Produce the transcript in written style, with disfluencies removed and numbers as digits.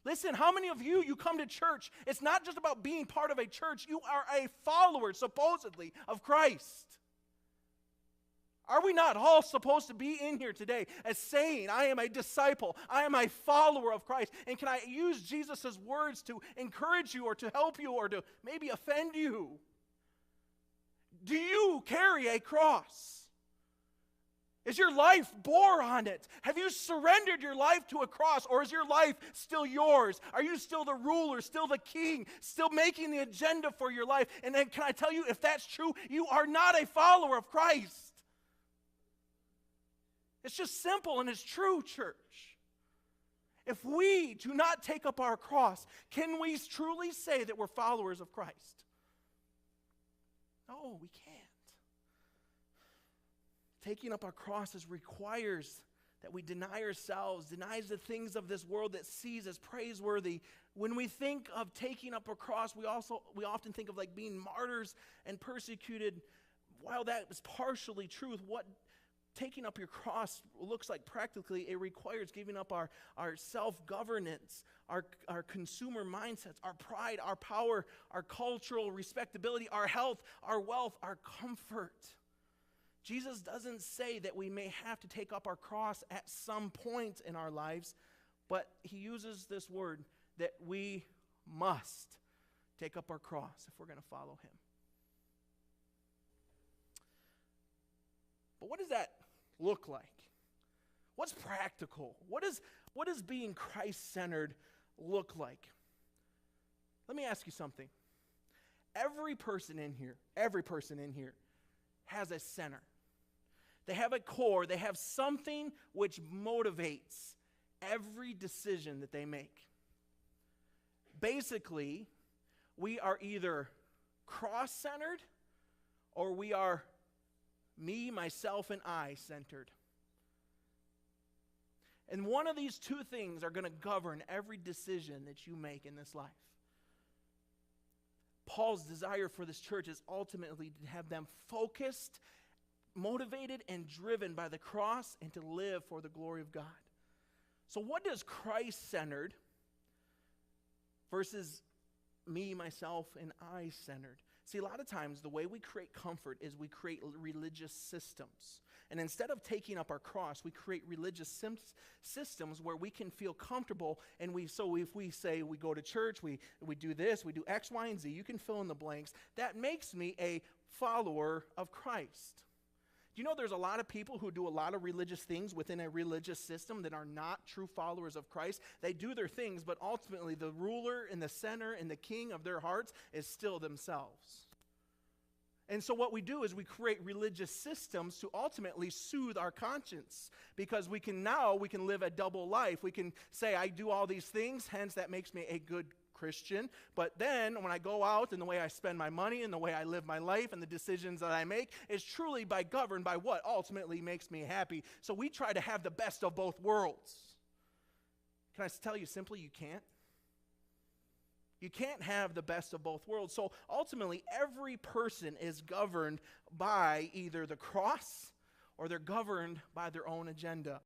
Listen, how many of you come to church? It's not just about being part of a church. You are a follower, supposedly, of Christ. Are we not all supposed to be in here today as saying, I am a disciple, I am a follower of Christ? And can I use Jesus' words to encourage you or to help you or to maybe offend you? Do you carry a cross? Is your life bore on it? Have you surrendered your life to a cross, or is your life still yours? Are you still the ruler, still the king, still making the agenda for your life? And then can I tell you, if that's true, you are not a follower of Christ. It's just simple and it's true, church. If we do not take up our cross, can we truly say that we're followers of Christ? No, we can't. Taking up our crosses requires that we deny ourselves, denies the things of this world that sees as praiseworthy. When we think of taking up a cross, we often think of like being martyrs and persecuted. While that is partially true, what taking up your cross looks like practically, it requires giving up our self-governance, our consumer mindsets, our pride, our power, our cultural respectability, our health, our wealth, our comfort. Jesus doesn't say that we may have to take up our cross at some point in our lives, but he uses this word that we must take up our cross if we're going to follow him. But what does that look like? What's practical? What does being Christ-centered look like? Let me ask you something. Every person in here has a center. They have a core. They have something which motivates every decision that they make. Basically, we are either cross-centered or we are me, myself, and I centered. And one of these two things are going to govern every decision that you make in this life. Paul's desire for this church is ultimately to have them focused, motivated, and driven by the cross and to live for the glory of God. So what does Christ-centered versus me, myself, and I-centered? See, a lot of times the way we create comfort is we create religious systems. And instead of taking up our cross, we create religious systems where we can feel comfortable. And so if we say we go to church, we do this, we do X, Y, and Z, you can fill in the blanks. That makes me a follower of Christ. Do you know there's a lot of people who do a lot of religious things within a religious system that are not true followers of Christ? They do their things, but ultimately the ruler and the center and the king of their hearts is still themselves. And so what we do is we create religious systems to ultimately soothe our conscience, because we can live a double life. We can say, I do all these things, hence that makes me a good Christian. But then when I go out and the way I spend my money and the way I live my life and the decisions that I make is truly governed by what ultimately makes me happy. So we try to have the best of both worlds. Can I tell you simply, you can't? You can't have the best of both worlds. So ultimately, every person is governed by either the cross or they're governed by their own agenda.